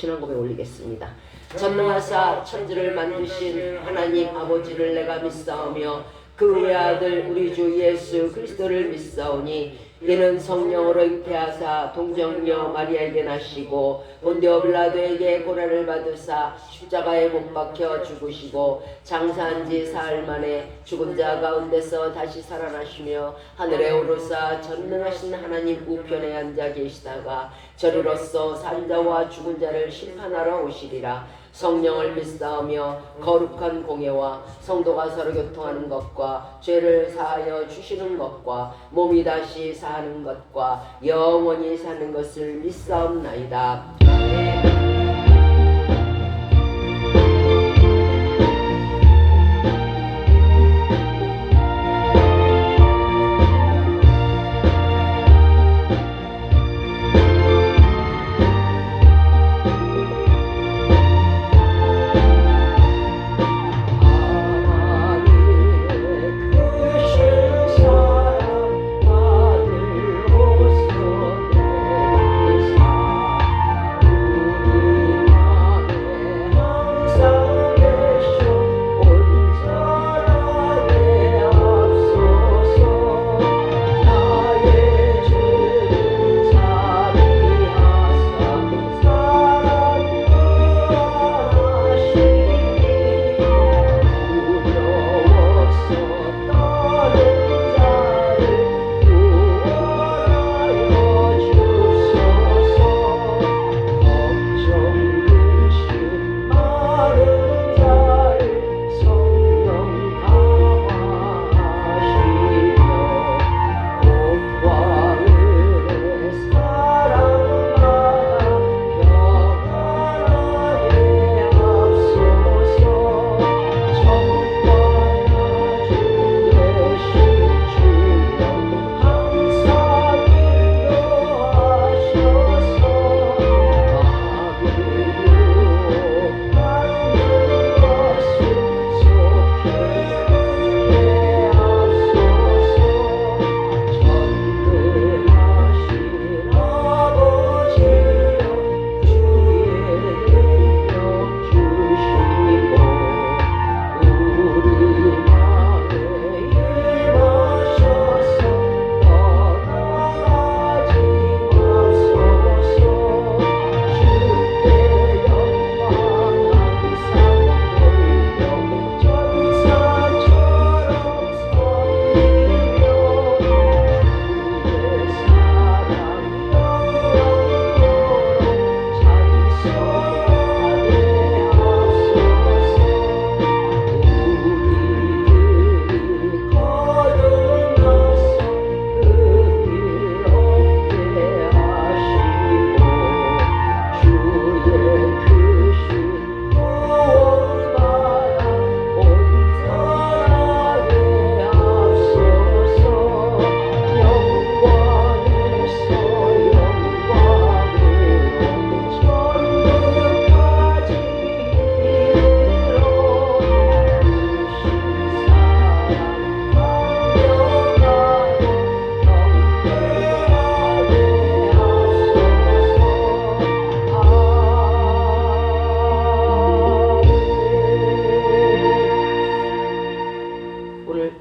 신앙 고백 올리겠습니다. 전능하사 천지를 만드신 하나님 아버지를 내가 믿사오며 그 외아들 우리 주 예수 그리스도를 믿사오니 이는 성령으로 잉태하사 동정녀 마리아에게 나시고 본디오 빌라도에게 고난을 받으사 십자가에 못 박혀 죽으시고 장사한 지 사흘 만에 죽은 자 가운데서 다시 살아나시며 하늘에 오르사 전능하신 하나님 우편에 앉아 계시다가 저리로서 산자와 죽은 자를 심판하러 오시리라. 성령을 믿사오며 거룩한 공예와 성도가 서로 교통하는 것과 죄를 사하여 주시는 것과 몸이 다시 사는 것과 영원히 사는 것을 믿사옵나이다. 아멘.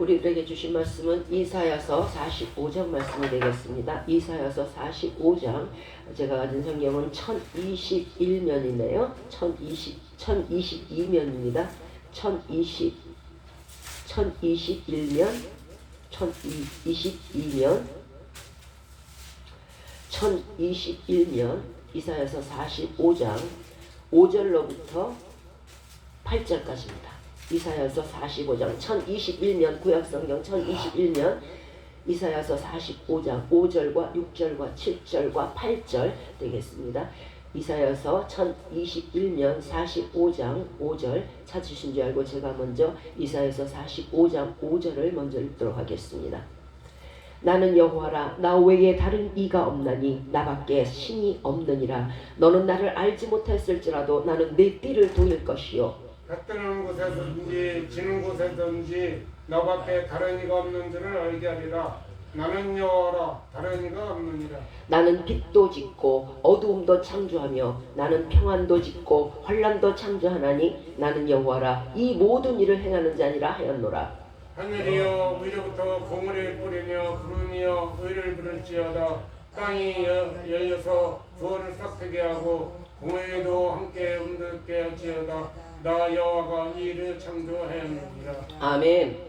우리들에게 주신 말씀은 이사야서 45장 말씀이 되겠습니다. 이사야서 45장, 제가 가진 성경은 1021면이네요. 1022면입니다. 1021면, 1022면, 1021면, 이사야서 45장 5절로부터 8절까지입니다. 이사야서 45장 1021면 구약성경 1021년 이사야서 45장 5절과 6절과 7절과 8절 되겠습니다. 이사야서 1021년 45장 5절 찾으신 줄 알고 제가 먼저 이사야서 45장 5절을 먼저 읽도록 하겠습니다. 나는 여호와라, 나 외에 다른 이가 없나니 나밖에 신이 없느니라. 너는 나를 알지 못했을지라도 나는 내 띠를 도일 것이요 밭드는 곳에서든지 지는 곳에서든지 너밖에 다른 이가 없는 줄을 알게 하리라. 나는 여호와라 다른 이가 없느니라. 나는 빛도 짓고 어두움도 창조하며 나는 평안도 짓고 환란도 창조하나니 나는 여호와라 이 모든 일을 행하는 자니라 하였노라. 하늘이여 위로부터 공을 뿌리며 구름이여 의를 부를지어다. 땅이 열려서 구원을 싹트게 하고 공회도 함께 움들게 할지어다. 나 여호와가 이 일을 창조하였느니라. 아멘.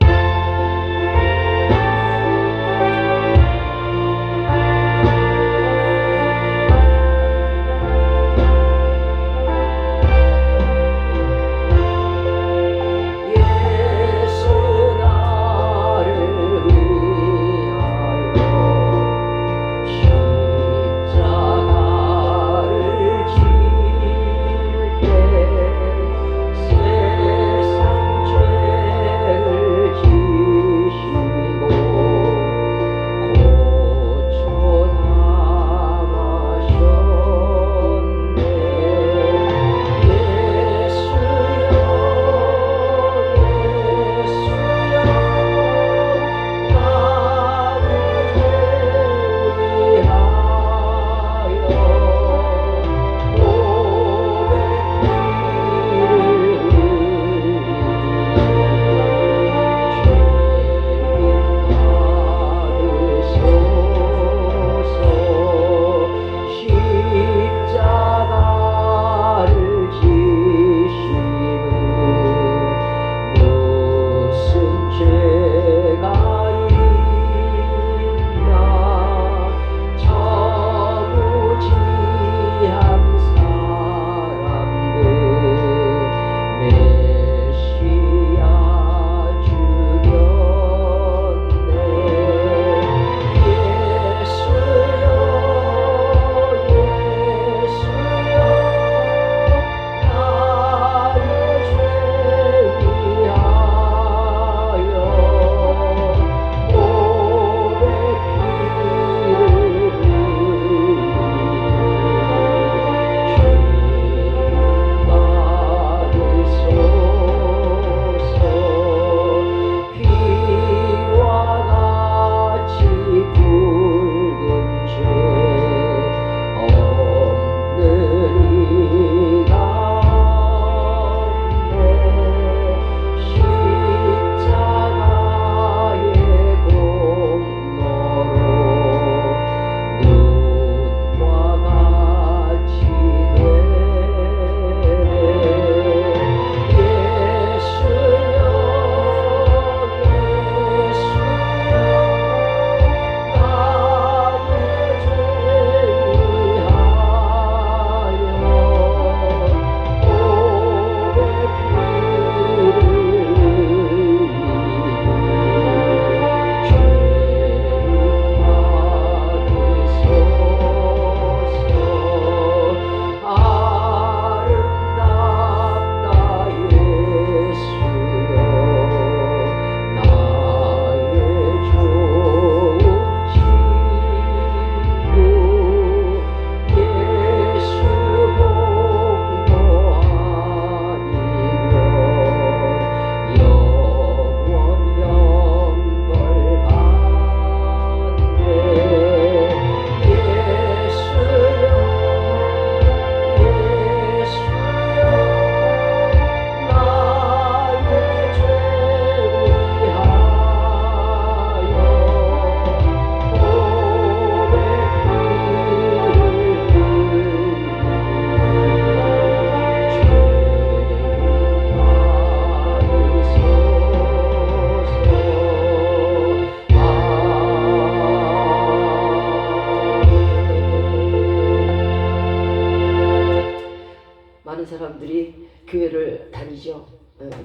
교회를 다니죠.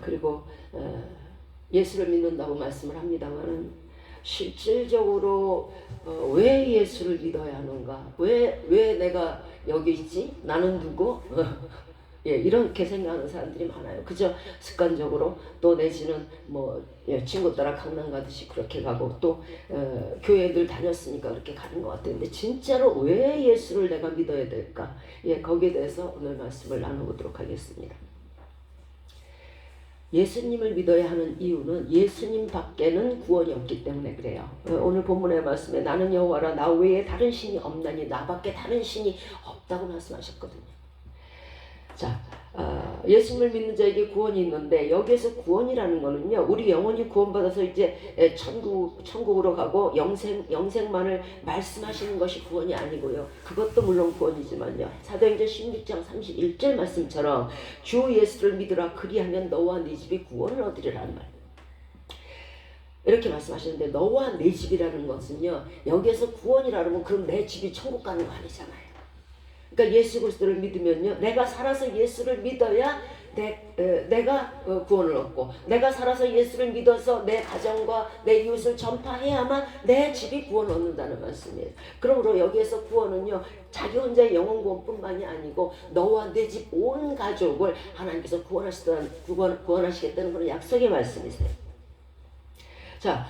그리고 예수를 믿는다고 말씀을 합니다만은 실질적으로 왜 예수를 믿어야 하는가? 왜 내가 여기 있지? 나는 누구? 예, 이렇게 생각하는 사람들이 많아요. 그저 습관적으로 또 내지는 뭐 친구 따라 강남 가듯이 그렇게 가고 또 교회들 다녔으니까 그렇게 가는 것 같아요. 근데 진짜로 왜 예수를 내가 믿어야 될까? 예, 거기에 대해서 오늘 말씀을 나눠보도록 하겠습니다. 예수님을 믿어야 하는 이유는 예수님 밖에는 구원이 없기 때문에 그래요. 오늘 본문의 말씀에 나는 여호와라 나 외에 다른 신이 없나니 나밖에 다른 신이 없다고 말씀하셨거든요. 자, 예수님을 믿는 자에게 구원이 있는데 여기에서 구원이라는 거는요, 우리 영혼이 구원받아서 이제 천국으로 가고 영생만을 말씀하시는 것이 구원이 아니고요. 그것도 물론 구원이지만요. 사도행전 16장 31절 말씀처럼 주 예수를 믿으라 그리하면 너와 네 집이 구원을 얻으리라는 말. 이렇게 말씀하시는데 너와 내 집이라는 것은요, 여기에서 구원이라는 건 그럼 내 집이 천국 가는 거 아니잖아요. 그러니까 예수 그리스도를 믿으면요, 내가 살아서 예수를 믿어야 내가 구원을 얻고, 내가 살아서 예수를 믿어서 내 가정과 내 이웃을 전파해야만 내 집이 구원을 얻는다는 말씀이에요. 그러므로 여기에서 구원은요, 자기 혼자의 영혼 구원뿐만이 아니고 너와 내 집 온 가족을 하나님께서 구원하시겠다는 그런 약속의 말씀이세요. 자,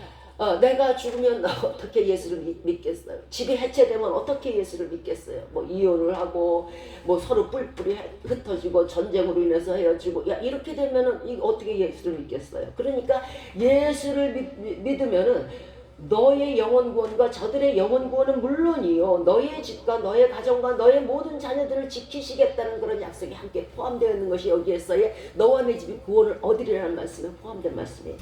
내가 죽으면 어떻게 예수를 믿겠어요? 집이 해체되면 어떻게 예수를 믿겠어요? 뭐 이혼을 하고 뭐 서로 뿔뿔이 흩어지고 전쟁으로 인해서 헤어지고, 야 이렇게 되면은 이거 어떻게 예수를 믿겠어요? 그러니까 예수를 믿으면은 너의 영혼 구원과 저들의 영혼 구원은 물론이요, 너의 집과 너의 가정과 너의 모든 자녀들을 지키시겠다는 그런 약속이 함께 포함되어 있는 것이 여기에서의 너와 내 집이 구원을 얻으리라는 말씀에 포함된 말씀이에요.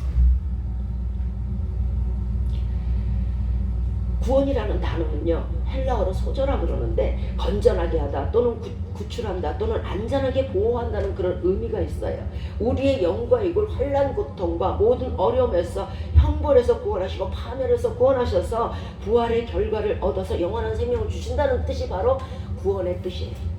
구원이라는 단어는요, 헬라어로 소저라 그러는데 건전하게 하다 또는 구출한다 또는 안전하게 보호한다는 그런 의미가 있어요. 우리의 영과 이골 환난 고통과 모든 어려움에서 형벌에서 구원하시고 파멸에서 구원하셔서 부활의 결과를 얻어서 영원한 생명을 주신다는 뜻이 바로 구원의 뜻이에요.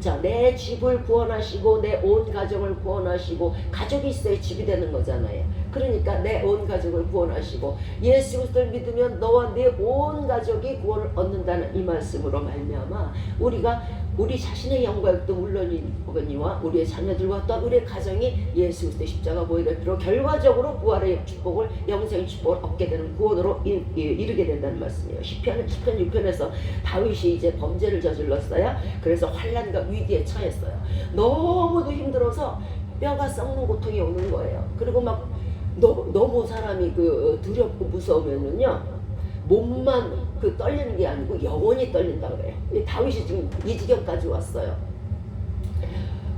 자, 내 집을 구원하시고 내 온 가정을 구원하시고, 가족이 있어야 집이 되는 거잖아요. 그러니까 내 온 가족을 구원하시고 예수 그리스도를 믿으면 너와 내 온 가족이 구원을 얻는다는 이 말씀으로 말미암아 우리가 우리 자신의 영광도 물론이거니와 우리의 자녀들과 또 우리의 가정이 예수 그리스도의 십자가 보혈의 피로 결과적으로 부활의 축복을, 영생의 축복을 얻게 되는 구원으로 이르게 된다는 말씀이에요. 시편 6편에서 다윗이 이제 범죄를 저질렀어요. 그래서 환난과 위기에 처했어요. 너무도 힘들어서 뼈가 썩는 고통이 오는 거예요. 그리고 막 너무 사람이 두렵고 무서우면은요, 몸만 떨리는 게 아니고 영혼이 떨린다 그래요. 다윗이 지금 이 지경까지 왔어요.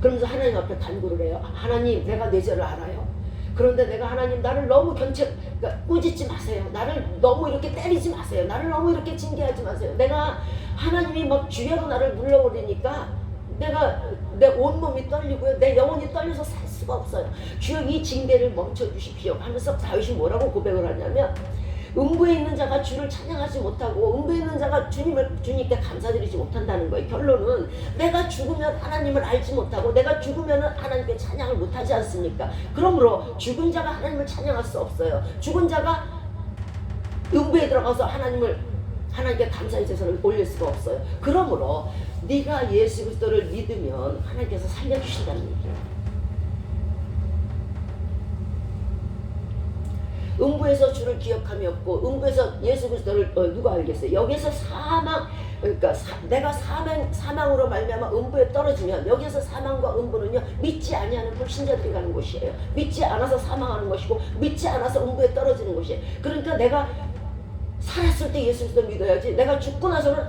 그러면서 하나님 앞에 간구를 해요. 하나님, 내가 내 죄를 알아요. 그런데 내가 하나님, 나를 너무 그러니까 꾸짖지 마세요. 나를 너무 이렇게 때리지 마세요. 나를 너무 이렇게 징계하지 마세요. 내가 하나님이 막 쥐하고 나를 물러버리니까 내가 내 온몸이 떨리고요, 내 영혼이 떨려서 살 수가 없어요. 주여 이 징계를 멈춰주십시오 하면서 다윗이 뭐라고 고백을 하냐면, 음부에 있는 자가 주를 찬양하지 못하고 음부에 있는 자가 주님께 감사드리지 못한다는 거예요. 결론은 내가 죽으면 하나님을 알지 못하고 내가 죽으면 하나님께 찬양을 못하지 않습니까? 그러므로 죽은 자가 하나님을 찬양할 수 없어요. 죽은 자가 음부에 들어가서 하나님께 감사의 제사를 올릴 수가 없어요. 그러므로 네가 예수 그리스도를 믿으면 하나님께서 살려주신다는 얘기예요. 음부에서 주를 기억함이 없고 음부에서 예수 그리스도를 누가 알겠어요? 여기서 사망, 그러니까 내가 사망으로 말미암아 음부에 떨어지면, 여기서 사망과 음부는요, 믿지 아니하는 불신자들이 가는 곳이에요. 믿지 않아서 사망하는 것이고 믿지 않아서 음부에 떨어지는 곳이에요. 그러니까 내가 살았을 때 예수 그리스도 믿어야지, 내가 죽고 나서는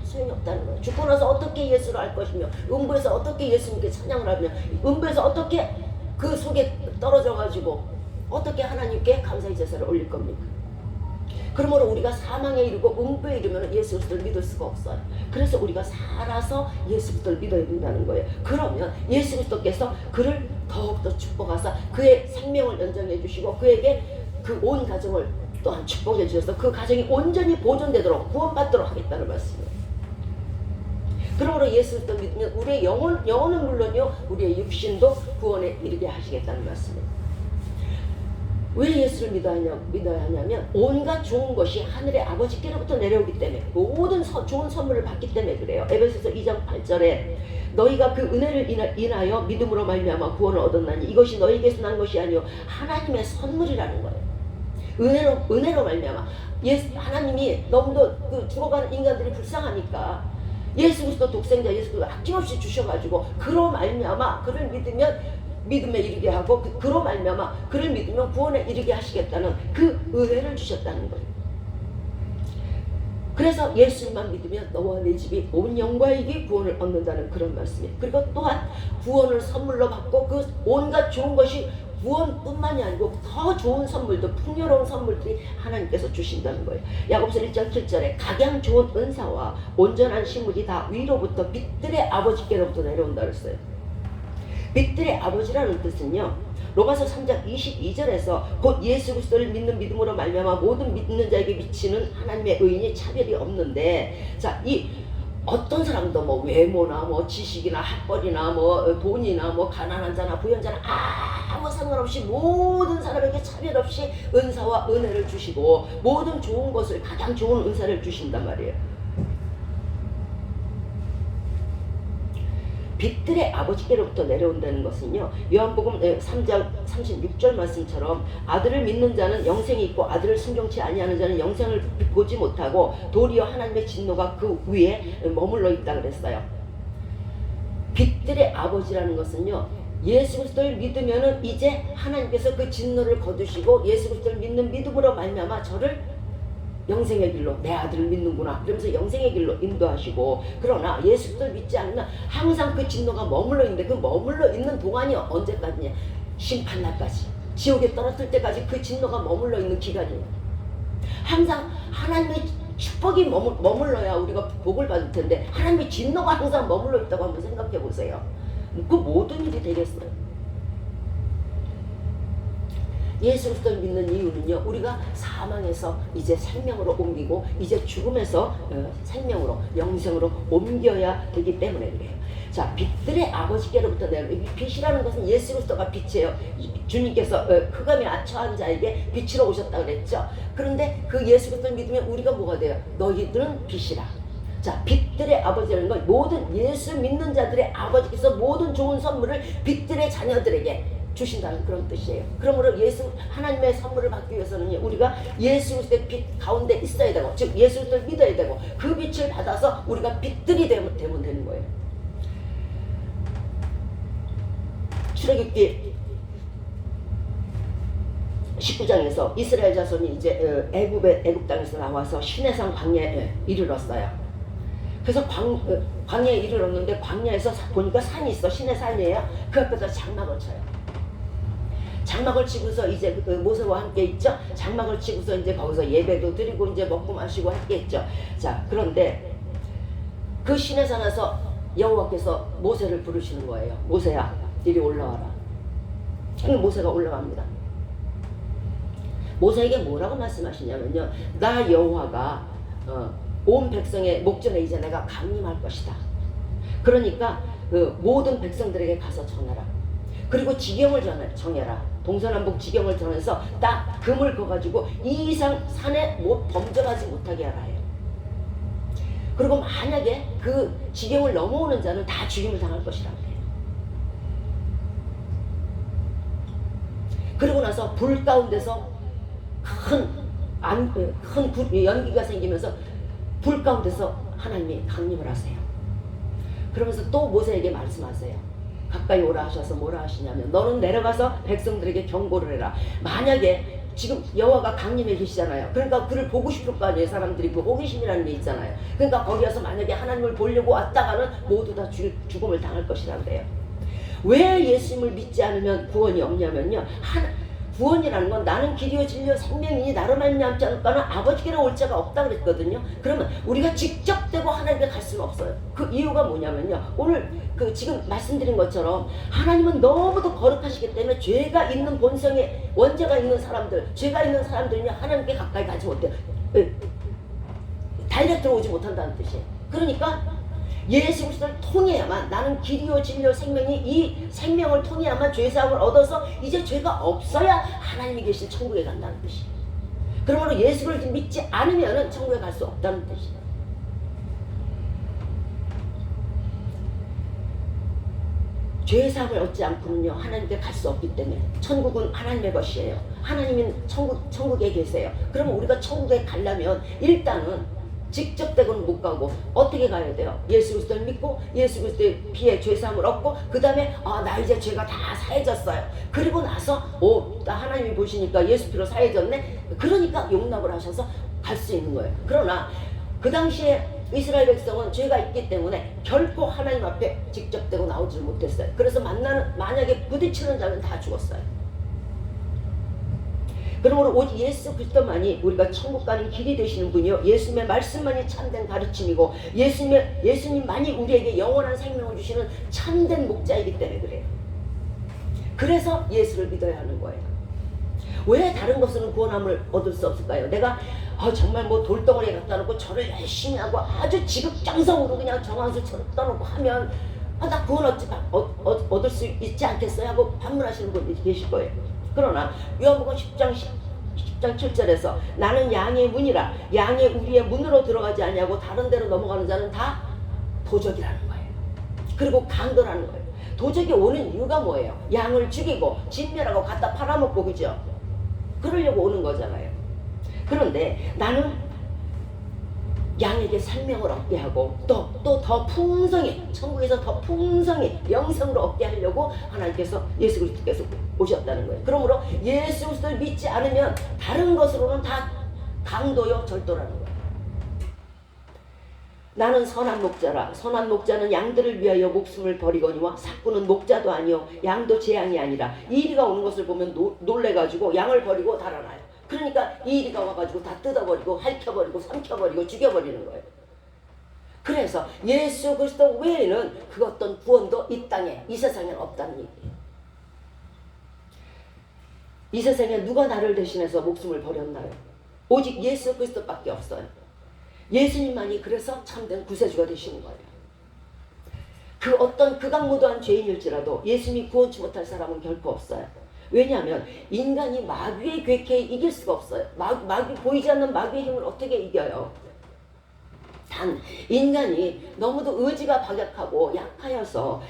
소용이 없다는 거예요. 죽고 나서 어떻게 예수를 알 것이며, 음부에서 어떻게 예수님께 찬양을 하며, 음부에서 어떻게 그 속에 떨어져 가지고 어떻게 하나님께 감사의 제사를 올릴 겁니까? 그러므로 우리가 사망에 이르고 음부에 이르면 예수 그리스도를 믿을 수가 없어요. 그래서 우리가 살아서 예수 그리스도를 믿어야 된다는 거예요. 그러면 예수 그리스도께서 그를 더욱더 축복하사 그의 생명을 연장해 주시고 그에게 그 온 가정을 또한 축복해 주셔서 그 가정이 온전히 보존되도록 구원받도록 하겠다는 말씀이에요. 그러므로 예수 그리스도 믿으면 우리의 영혼은 물론이요, 우리의 육신도 구원에 이르게 하시겠다는 말씀이에요. 왜 예수를 믿어야 하냐면 온갖 좋은 것이 하늘의 아버지께로부터 내려오기 때문에, 모든 좋은 선물을 받기 때문에 그래요. 에베소서 2장 8절에 너희가 그 은혜를 인하여 믿음으로 말미암아 구원을 얻었나니 이것이 너희에게서 난 것이 아니요 하나님의 선물이라는 거예요. 은혜로 말미암아. 하나님이 너무도 죽어가는 인간들이 불쌍하니까 예수 그리스도 독생자 예수 그리스도 아낌없이 주셔가지고 그로 말미암아 그를 믿으면 믿음에 이르게 하고 그로 말미암아 그를 믿으면 구원에 이르게 하시겠다는 그 은혜를 주셨다는 거예요. 그래서 예수님만 믿으면 너와 내 집이 온 영과 이기 구원을 얻는다는 그런 말씀이에요. 그리고 또한 구원을 선물로 받고 그 온갖 좋은 것이 구원뿐만이 아니고 더 좋은 선물도 풍요로운 선물들이 하나님께서 주신다는 거예요. 야고보서 1장 7절에 각양 좋은 은사와 온전한 식물이 다 위로부터 빛들의 아버지께로부터 내려온다 그랬어요. 빛들의 아버지라는 뜻은요, 로마서 3장 22절에서 곧 예수 그리스도를 믿는 믿음으로 말미암아 모든 믿는 자에게 미치는 하나님의 의인이 차별이 없는데, 자, 이 어떤 사람도 뭐 외모나 뭐 지식이나 학벌이나 뭐 돈이나 뭐 가난한 자나 부유한 자나 아무 상관없이 모든 사람에게 차별 없이 은사와 은혜를 주시고 모든 좋은 것을 가장 좋은 은사를 주신단 말이에요. 빛들의 아버지께로부터 내려온다는 것은요, 요한복음 3장 36절 말씀처럼 아들을 믿는 자는 영생이 있고 아들을 순종치 아니하는 자는 영생을 보지 못하고 도리어 하나님의 진노가 그 위에 머물러 있다 그랬어요. 빛들의 아버지라는 것은요, 예수 그리스도를 믿으면은 이제 하나님께서 그 진노를 거두시고 예수 그리스도를 믿는 믿음으로 말미암아 저를 영생의 길로 내 아들을 믿는구나 그러면서 영생의 길로 인도하시고, 그러나 예수 그리스도를 믿지 않으면 항상 그 진노가 머물러 있는데 그 머물러 있는 동안이 언제까지냐? 심판날까지, 지옥에 떨어질 때까지 그 진노가 머물러 있는 기간이에요. 항상 하나님의 축복이 머물러야 우리가 복을 받을 텐데 하나님의 진노가 항상 머물러 있다고 한번 생각해 보세요. 그 모든 일이 되겠어요. 예수 그리스도를 믿는 이유는요, 우리가 사망에서 이제 생명으로 옮기고 이제 죽음에서 생명으로 영생으로 옮겨야 되기 때문에 그래요. 자, 빛들의 아버지께로부터 내려온, 빛이라는 것은 예수 그리스도가 빛이에요. 주님께서 흑암에 처한 자에게 빛으로 오셨다 그랬죠. 그런데 그 예수 그리스도를 믿으면 우리가 뭐가 돼요? 너희들은 빛이라. 자, 빛들의 아버지라는 건 모든 예수 믿는 자들의 아버지께서 모든 좋은 선물을 빛들의 자녀들에게 주신다는 그런 뜻이에요. 그러므로 하나님의 선물을 받기 위해서는 우리가 예수 그리스도의 빛 가운데 있어야 되고, 즉 예수 그리스도를 믿어야 되고, 그 빛을 받아서 우리가 빛들이 되면 되는 거예요. 출애굽기 19장에서 이스라엘 자손이 이제 애굽 땅에서 나와서 시내산 광야에 이르렀어요. 그래서 광야에 이르렀는데 광야에서 보니까 산이 있어. 시내산이에요. 그 앞에서 장막을 쳐요. 장막을 치고서 이제 모세와 함께 있죠. 장막을 치고서 이제 거기서 예배도 드리고 이제 먹고 마시고 함께 있죠. 자, 그런데 그 시내산에서 여호와께서 모세를 부르시는 거예요. 모세야, 이리 올라와라. 그럼 모세가 올라갑니다. 모세에게 뭐라고 말씀하시냐면요, 나 여호와가 온 백성의 목전에 이제 내가 강림할 것이다. 그러니까 그 모든 백성들에게 가서 전하라. 그리고 지경을 정해라. 동서남북 지경을 정해서 딱 금을 그어가지고 이 이상 산에 범접하지 못하게 하라 해요. 그리고 만약에 그 지경을 넘어오는 자는 다 죽임을 당할 것이라고 해요. 그리고 나서 불 가운데서 큰 연기가 생기면서 불 가운데서 하나님이 강림을 하세요. 그러면서 또 모세에게 말씀하세요. 가까이 오라 하셔서 뭐라 하시냐면, 너는 내려가서 백성들에게 경고를 해라. 만약에 지금 여호와가 강림해 계시잖아요. 그러니까 그를 보고 싶을 거 아니에요. 사람들이 그 호기심이라는 게 있잖아요. 그러니까 거기 와서 만약에 하나님을 보려고 왔다가는 모두 다 죽음을 당할 것이라고 그래요. 왜 예수님을 믿지 않으면 구원이 없냐면요, 구원이라는 건 나는 길이요 진리요 생명이니 나로 말미암지 않을까는 아버지께로 올 자가 없다 그랬거든요. 그러면 우리가 직접 되고 하나님께 갈 수는 없어요. 그 이유가 뭐냐면요, 오늘 그 지금 말씀드린 것처럼 하나님은 너무도 거룩하시기 때문에 죄가 있는 본성에 원죄가 있는 사람들, 죄가 있는 사람들은요 하나님께 가까이 가지 못해요. 다이렉트로 오지 못한다는 뜻이에요. 그러니까 예수 그리스도를 통해야만, 나는 길이요 진리요 생명이, 이 생명을 통해야만 죄사함을 얻어서 이제 죄가 없어야 하나님이 계신 천국에 간다는 뜻이에요. 그러므로 예수를 믿지 않으면 천국에 갈 수 없다는 뜻이에요. 죄사함을 얻지 않고는요 하나님께 갈 수 없기 때문에, 천국은 하나님의 것이에요. 하나님은 천국에 계세요. 그러면 우리가 천국에 가려면 일단은 직접 댁은 못 가고 어떻게 가야 돼요? 예수 그리스도를 믿고 예수 그리스도의 피에 죄사함을 얻고 그 다음에 나 이제 죄가 다 사해졌어요. 그리고 나서 나 하나님이 보시니까 예수 피로 사해졌네. 그러니까 용납을 하셔서 갈 수 있는 거예요. 그러나 그 당시에 이스라엘 백성은 죄가 있기 때문에 결코 하나님 앞에 직접 대고 나오질 못했어요. 그래서 만약에 부딪히는 자는 다 죽었어요. 그러므로 오직 예수 그리스도만이 우리가 천국 가는 길이 되시는 분이요, 예수님의 말씀만이 참된 가르침이고 예수님만이 우리에게 영원한 생명을 주시는 참된 목자이기 때문에 그래요. 그래서 예수를 믿어야 하는 거예요. 왜 다른 것은 구원함을 얻을 수 없을까요? 내가 정말 뭐 돌덩어리에 갖다 놓고 절을 열심히 하고 아주 지극정성으로 그냥 정한수처럼 떠놓고 하면 나 구원 얻을 수 있지 않겠어요? 하고 반문하시는 분들이 계실 거예요. 그러나 요한복음 10장 7절에서 나는 양의 문이라 양의 우리의 문으로 들어가지 아니하고 다른 데로 넘어가는 자는 다 도적이라는 거예요. 그리고 강도라는 거예요. 도적이 오는 이유가 뭐예요? 양을 죽이고 진멸하고 갖다 팔아먹고, 그죠? 그러려고 오는 거잖아요. 그런데 나는 양에게 생명을 얻게 하고 또 더 풍성히, 천국에서 더 풍성히 영생으로 얻게 하려고 하나님께서, 예수 그리스도께서 오셨다는 거예요. 그러므로 예수 그리스도를 믿지 않으면 다른 것으로는 다 강도요 절도라는 거예요. 나는 선한 목자라. 선한 목자는 양들을 위하여 목숨을 버리거니와 삭구는 목자도 아니요 양도 재앙이 아니라. 이리가 오는 것을 보면 놀래가지고 양을 버리고 달아나요. 그러니까 이리가 와가지고 다 뜯어버리고 핥혀버리고 삼켜버리고 죽여버리는 거예요. 그래서 예수 그리스도 외에는 그 어떤 구원도 이 땅에, 이 세상에 없다는 얘기예요. 이 세상에 누가 나를 대신해서 목숨을 버렸나요? 오직 예수 그리스도밖에 없어요. 예수님만이 그래서 참된 구세주가 되시는 거예요. 그 어떤 극악무도한 죄인일지라도 예수님이 구원치 못할 사람은 결코 없어요. 왜냐하면 인간이 마귀의 궤캐에 이길 수가 없어요. 마귀, 보이지 않는 마귀의 힘을 어떻게 이겨요? 단 인간이 너무도 의지가 박약하고 약하여서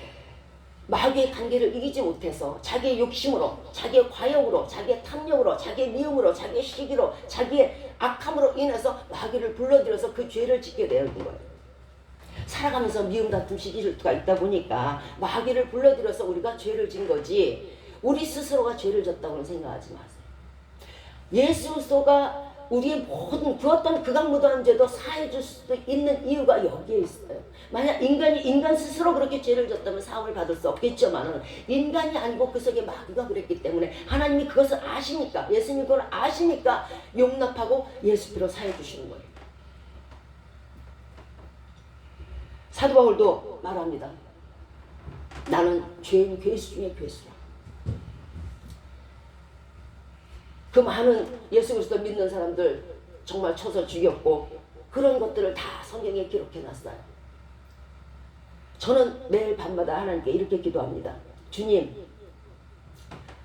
마귀의 관계를 이기지 못해서 자기의 욕심으로, 자기의 과욕으로, 자기의 탐욕으로, 자기의 미움으로, 자기의 시기로, 자기의 악함으로 인해서 마귀를 불러들여서 그 죄를 짓게 되는 거예요. 살아가면서 미움, 다툼, 시기, 질투가 있다 보니까 마귀를 불러들여서 우리가 죄를 진 거지, 우리 스스로가 죄를 졌다고는 생각하지 마세요. 예수 그리스도가 우리의 모든 그 어떤 극악무도한 죄도 사해 줄 수도 있는 이유가 여기에 있어요. 만약 인간 스스로 그렇게 죄를 졌다면 사함을 받을 수 없겠지만은, 인간이 아니고 그 속에 마귀가 그랬기 때문에 하나님이 그것을 아시니까, 예수님이 그걸 아시니까 용납하고 예수 피로 사해 주시는 거예요. 사도 바울도 말합니다. 나는 죄인 괴수 중에 괴수라. 그 많은 예수 그리스도 믿는 사람들 정말 쳐서 죽였고 그런 것들을 다 성경에 기록해 놨어요. 저는 매일 밤마다 하나님께 이렇게 기도합니다. 주님,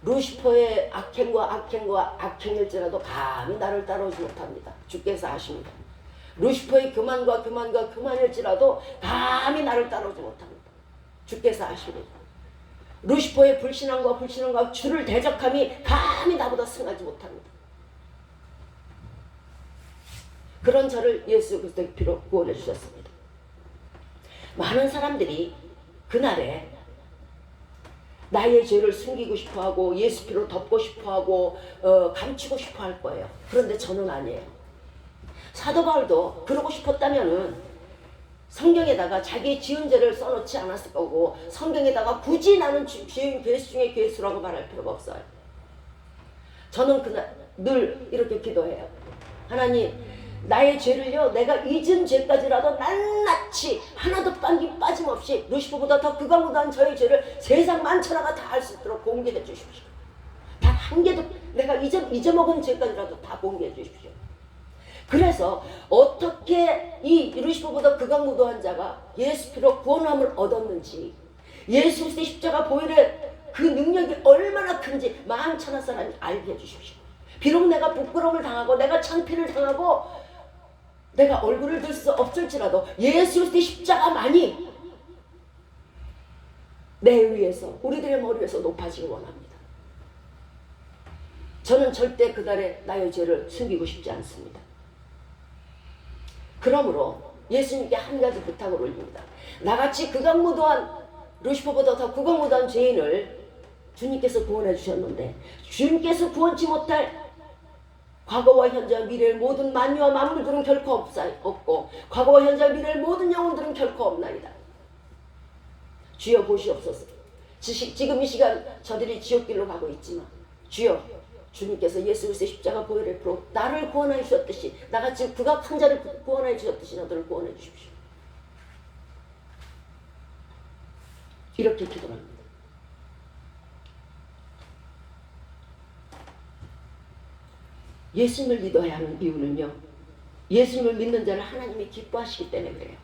루시퍼의 악행과 악행일지라도 감히 나를 따라오지 못합니다. 주께서 아십니다. 루시퍼의 교만일지라도 감히 나를 따라오지 못합니다. 주께서 아십니다. 루시퍼의 불신앙과 주를 대적함이 감히 나보다 승하지 못합니다. 그런 저를 예수 그리스도의 피로 구원해 주셨습니다. 많은 사람들이 그날에 나의 죄를 숨기고 싶어하고 예수 피로 덮고 싶어하고 감추고 싶어할 거예요. 그런데 저는 아니에요. 사도 바울도 그러고 싶었다면은 성경에다가 자기의 지은 죄를 써놓지 않았을 거고, 성경에다가 굳이 나는 죄인 괴수 중에 괴수라고 말할 필요가 없어요. 저는 그날 늘 이렇게 기도해요. 하나님, 나의 죄를요, 내가 잊은 죄까지라도 낱낱이 하나도 빠짐없이 루시퍼보다 더 극악무도한 저의 죄를 세상 만천하가 다 알 수 있도록 공개해 주십시오. 단 한 개도 내가 잊어먹은 죄까지라도 다 공개해 주십시오. 그래서 어떻게 이 루시퍼보다 극악무도한 자가 예수 피로 구원함을 얻었는지, 예수 그리스도의 십자가 보혈의 그 능력이 얼마나 큰지 만천하 사람이 알게 해주십시오. 비록 내가 부끄러움을 당하고 내가 창피를 당하고 내가 얼굴을 들 수 없을지라도 예수 그리스도의 십자가만이 내 위에서, 우리들의 머리 위에서 높아지기 원합니다. 저는 절대 그날에 나의 죄를 숨기고 싶지 않습니다. 그러므로 예수님께 한 가지 부탁을 올립니다. 나같이 극악무도한 루시퍼보다 더 극악무도한 죄인을 주님께서 구원해 주셨는데 주님께서 구원치 못할 과거와 현재와 미래의 모든 만유와 만물들은 결코 없고 과거와 현재와 미래의 모든 영혼들은 결코 없나이다. 주여 보시옵소서. 지금 이 시간 저들이 지옥길로 가고 있지만 주여 주님께서 예수 그리스도의 십자가 보혈의 피로 나를 구원해 주셨듯이 나같이 극악한 자를 구원해 주셨듯이 너들을 구원해 주십시오. 이렇게 기도합니다. 예수님을 믿어야 하는 이유는요. 예수님을 믿는 자를 하나님이 기뻐하시기 때문에 그래요.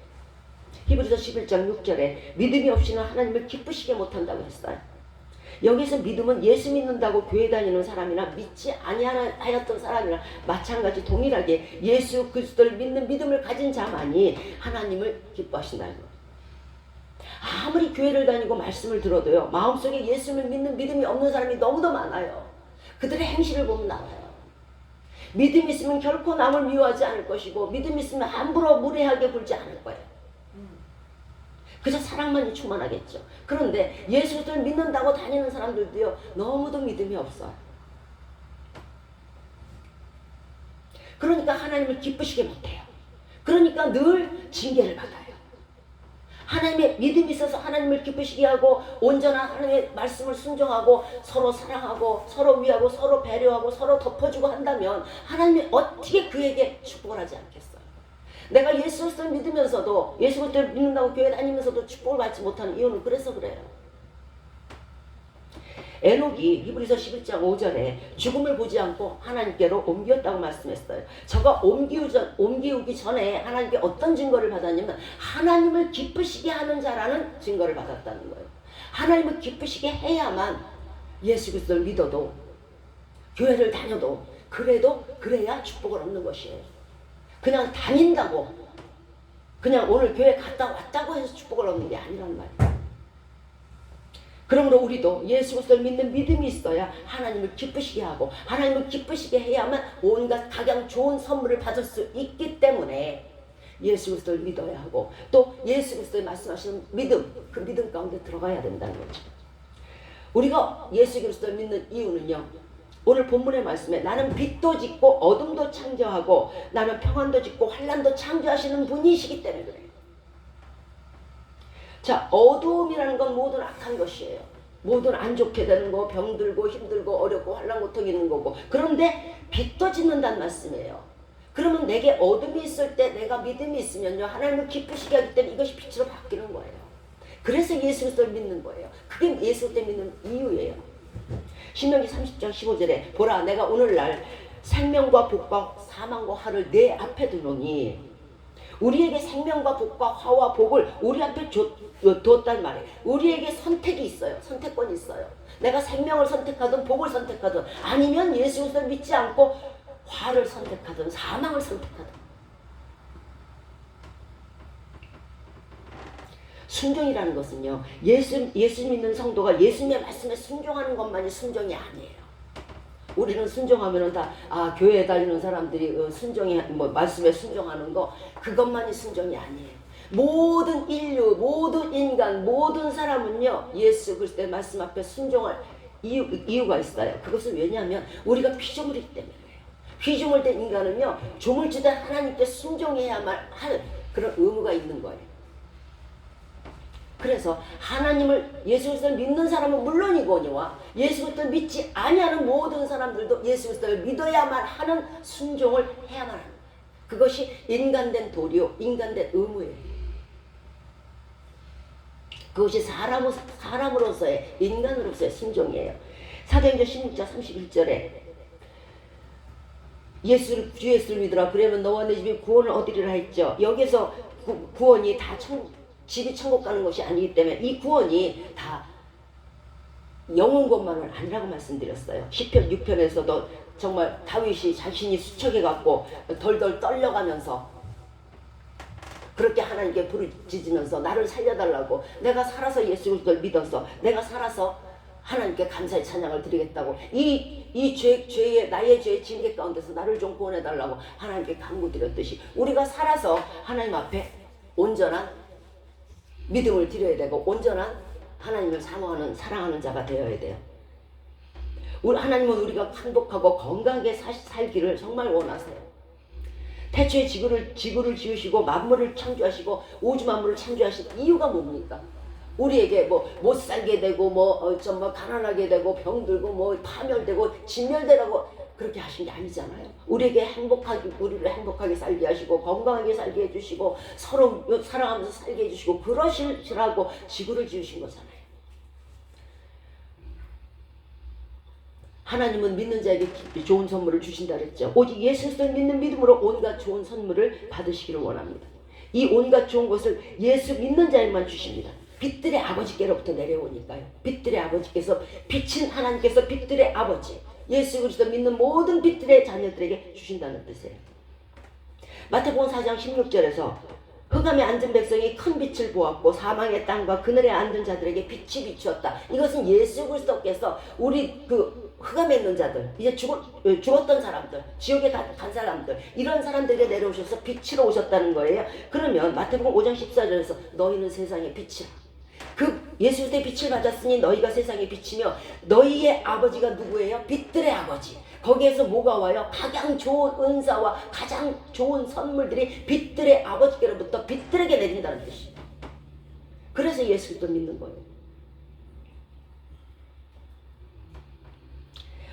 히브리서 11장 6절에 믿음이 없이는 하나님을 기쁘시게 못한다고 했어요. 여기서 믿음은 예수 믿는다고 교회 다니는 사람이나 믿지 아니하였던 사람이나 마찬가지 동일하게 예수 그리스도를 믿는 믿음을 가진 자만이 하나님을 기뻐하신다는 거예요. 아무리 교회를 다니고 말씀을 들어도요. 마음속에 예수를 믿는 믿음이 없는 사람이 너무도 많아요. 그들의 행실을 보면 나와요. 믿음이 있으면 결코 남을 미워하지 않을 것이고 믿음이 있으면 함부로 무례하게 굴지 않을 거예요. 그저 사랑만이 충만하겠죠. 그런데 예수 그리스도를 믿는다고 다니는 사람들도요. 너무도 믿음이 없어요. 그러니까 하나님을 기쁘시게 못해요. 그러니까 늘 징계를 받아요. 하나님의 믿음이 있어서 하나님을 기쁘시게 하고 온전한 하나님의 말씀을 순종하고 서로 사랑하고 서로 위하고 서로 배려하고 서로 덮어주고 한다면 하나님이 어떻게 그에게 축복을 하지 않겠어요? 내가 예수 그리스도를 믿으면서도 예수 그리스도를 믿는다고 교회 다니면서도 축복을 받지 못하는 이유는 그래서 그래요. 에녹이 히브리서 11장 5절에 죽음을 보지 않고 하나님께로 옮겼다고 말씀했어요. 저가 옮기기 전에 하나님께 어떤 증거를 받았냐면 하나님을 기쁘시게 하는 자라는 증거를 받았다는 거예요. 하나님을 기쁘시게 해야만 예수 그리스도를 믿어도 교회를 다녀도 그래야 축복을 얻는 것이에요. 그냥 다닌다고 그냥 오늘 교회 갔다 왔다고 해서 축복을 얻는 게 아니란 말이에요. 그러므로 우리도 예수 그리스도를 믿는 믿음이 있어야 하나님을 기쁘시게 하고 하나님을 기쁘시게 해야만 온갖 각양 좋은 선물을 받을 수 있기 때문에 예수 그리스도를 믿어야 하고 또 예수 그리스도의 말씀하시는 믿음, 그 믿음 가운데 들어가야 된다는 거죠. 우리가 예수 그리스도를 믿는 이유는요. 오늘 본문의 말씀에 나는 빛도 짓고 어둠도 창조하고 나는 평안도 짓고 환난도 창조하시는 분이시기 때문에 그래요. 자, 어두움이라는 건 모든 악한 것이에요. 모든 안 좋게 되는 거, 병들고 힘들고 어렵고 환난 고통 있는 거고. 그런데 빛도 짓는다는 말씀이에요. 그러면 내게 어둠이 있을 때 내가 믿음이 있으면요. 하나님을 기쁘시게 하기 때문에 이것이 빛으로 바뀌는 거예요. 그래서 예수 그리스도를 믿는 거예요. 그게 예수 그리스도를 믿는 이유예요. 신명기 30장 15절에 보라 내가 오늘날 생명과 복과 사망과 화를 내 앞에 두노니 우리에게 생명과 복과 화와 복을 우리 앞에 뒀단 말이에요. 우리에게 선택이 있어요. 선택권이 있어요. 내가 생명을 선택하든 복을 선택하든 아니면 예수 그리스도를 믿지 않고 화를 선택하든 사망을 선택하든 순종이라는 것은요. 예수 믿는 성도가 예수님의 말씀에 순종하는 것만이 순종이 아니에요. 우리는 순종하면은 다 교회에 다니는 사람들이 순종이 말씀에 순종하는 거 그것만이 순종이 아니에요. 모든 인류, 모든 인간, 모든 사람은요 예수 그리스도의 말씀 앞에 순종할 이유가 있어요. 그것은 왜냐하면 우리가 피조물이기 때문에 그래요. 피조물된 인간은요 조물주된 하나님께 순종해야만 할 그런 의무가 있는 거예요. 그래서 하나님을 예수 그리스도를 믿는 사람은 물론이거니와 예수 그리스도를 믿지 아니하는 모든 사람들도 예수 그리스도를 믿어야만 하는 순종을 해야만 하는 거예요. 그것이 인간된 도리요 인간된 의무예요. 그것이 사람으로서의 인간으로서의 순종이에요. 사도행전 16장 31절에 주 예수를 믿으라 그러면 너와 내 집이 구원을 얻으리라 했죠. 여기서 구원이 다 집이 천국 가는 것이 아니기 때문에 이 구원이 다 영혼 것만은 아니라고 말씀드렸어요. 시편 6편에서도 정말 다윗이 자신이 수척해갖고 덜덜 떨려가면서 그렇게 하나님께 부르짖으면서 나를 살려달라고 내가 살아서 예수 그리스도를 믿어서 내가 살아서 하나님께 감사의 찬양을 드리겠다고 이 나의 죄의 징계 가운데서 나를 좀 구원해달라고 하나님께 간구드렸듯이 우리가 살아서 하나님 앞에 온전한 믿음을 드려야 되고 온전한 하나님을 사모하는 사랑하는 자가 되어야 돼요. 하나님은 우리가 행복하고 건강하게 살기를 정말 원하세요. 태초에 지구를 지으시고 만물을 창조하시고 우주 만물을 창조하신 이유가 뭡니까? 우리에게 못 살게 되고 가난하게 되고 병들고 파멸되고 진멸되라고 그렇게 하신 게 아니잖아요. 우리를 행복하게 살게 하시고 건강하게 살게 해주시고 서로 사랑하면서 살게 해주시고 그러시라고 지구를 지으신 거잖아요. 하나님은 믿는 자에게 좋은 선물을 주신다 그랬죠. 오직 예수 그리스도를 믿는 믿음으로 온갖 좋은 선물을 받으시기를 원합니다. 이 온갖 좋은 것을 예수 믿는 자에만 주십니다. 빛들의 아버지께로부터 내려오니까요. 빛들의 아버지께서 빛인 하나님께서 빛들의 아버지 예수 그리스도 믿는 모든 빛들의 자녀들에게 주신다는 뜻이에요. 마태복음 4장 16절에서 흑암에 앉은 백성이 큰 빛을 보았고 사망의 땅과 그늘에 앉은 자들에게 빛이 비추었다. 이것은 예수 그리스도께서 우리 흑암에 있는 자들, 이제 죽었던 사람들, 지옥에 간 사람들, 이런 사람들에게 내려오셔서 빛으로 오셨다는 거예요. 그러면 마태복음 5장 14절에서 너희는 세상의 빛이라. 예수 그리스도의 빛을 받았으니 너희가 세상의 빛이며 너희의 아버지가 누구예요? 빛들의 아버지. 거기에서 뭐가 와요? 가장 좋은 은사와 가장 좋은 선물들이 빛들의 아버지께로부터 빛들에게 내린다는 뜻이에요. 그래서 예수 그리스도 믿는 거예요.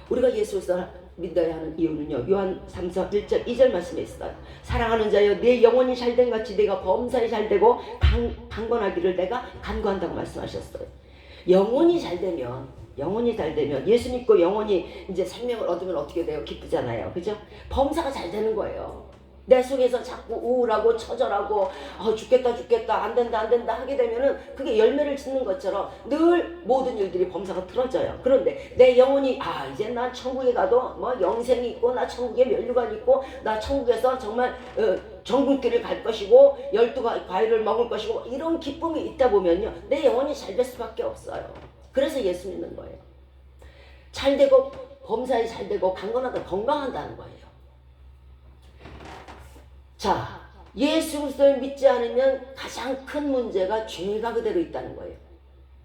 우리가 예수 그리스도를 믿어야 하는 이유는요. 요한 3서 1절 2절 말씀에 있어요. 사랑하는 자여 내 영혼이 잘된 같이 내가 범사에 잘되고 강건하기를 내가 간구한다고 말씀하셨어요. 영혼이 잘되면 예수 믿고 영혼이 이제 생명을 얻으면 어떻게 돼요? 기쁘잖아요. 그죠? 범사가 잘 되는 거예요. 내 속에서 자꾸 우울하고 처절하고 죽겠다 안 된다 하게 되면은 그게 열매를 짓는 것처럼 늘 모든 일들이 범사가 틀어져요. 그런데 내 영혼이 이제 나 천국에 가도 영생이 있고 나 천국에 면류관이 있고 나 천국에서 정말 정국길을 갈 것이고 12과일을 먹을 것이고 이런 기쁨이 있다 보면요 내 영혼이 잘 될 수밖에 없어요. 그래서 예수 믿는 거예요. 잘 되고 범사에 잘 되고 건강한다는 거예요. 자, 예수 그리스도를 믿지 않으면 가장 큰 문제가 죄가 그대로 있다는 거예요.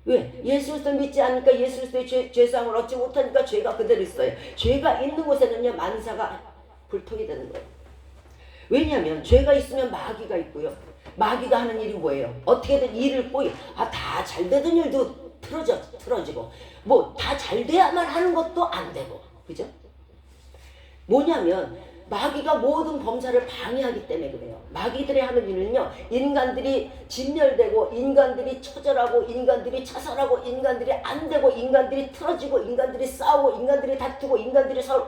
왜? 예수 그리스도를 믿지 않으니까 예수 그리스도의 죄사함을 얻지 못하니까 죄가 그대로 있어요. 죄가 있는 곳에는요 만사가 불통이 되는 거예요. 왜냐하면 죄가 있으면 마귀가 있고요. 마귀가 하는 일이 뭐예요? 어떻게든 일을 다 잘되던 일도 틀어지고 다 잘돼야만 하는 것도 안 되고, 그죠? 뭐냐면 마귀가 모든 범사를 방해하기 때문에 그래요. 마귀들이 하는 일은요 인간들이 진멸되고 인간들이 처절하고 인간들이 자살하고 인간들이 안 되고 인간들이 틀어지고 인간들이 싸우고 인간들이 다투고 인간들이 서로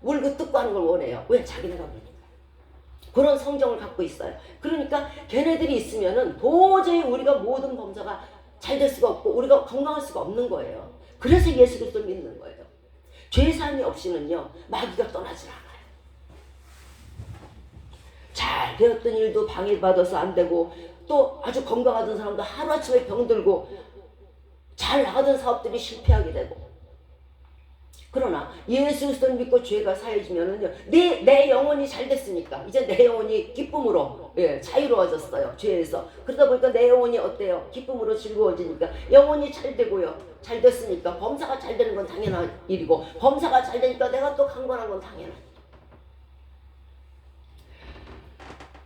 울고 뜯고 하는 걸 원해요. 왜? 자기네가 그러니까. 그런 성정을 갖고 있어요. 그러니까 걔네들이 있으면은 도저히 우리가 모든 범사가 잘 될 수가 없고 우리가 건강할 수가 없는 거예요. 그래서 예수 그리스도를 믿는 거예요. 죄사함이 없이는요 마귀가 떠나질 않아요. 잘 되었던 일도 방해받아서 안 되고 또 아주 건강하던 사람도 하루아침에 병들고 잘 나가던 사업들이 실패하게 되고. 그러나 예수 그리스도를 믿고 죄가 사해지면은요 내 영혼이 잘 됐으니까 이제 내 영혼이 기쁨으로 자유로워졌어요. 죄에서. 그러다 보니까 내 영혼이 어때요? 기쁨으로 즐거워지니까 영혼이 잘 되고요. 잘 됐으니까 범사가 잘 되는 건 당연한 일이고 범사가 잘 되니까 내가 또 강건한 건 당연한 일이에요.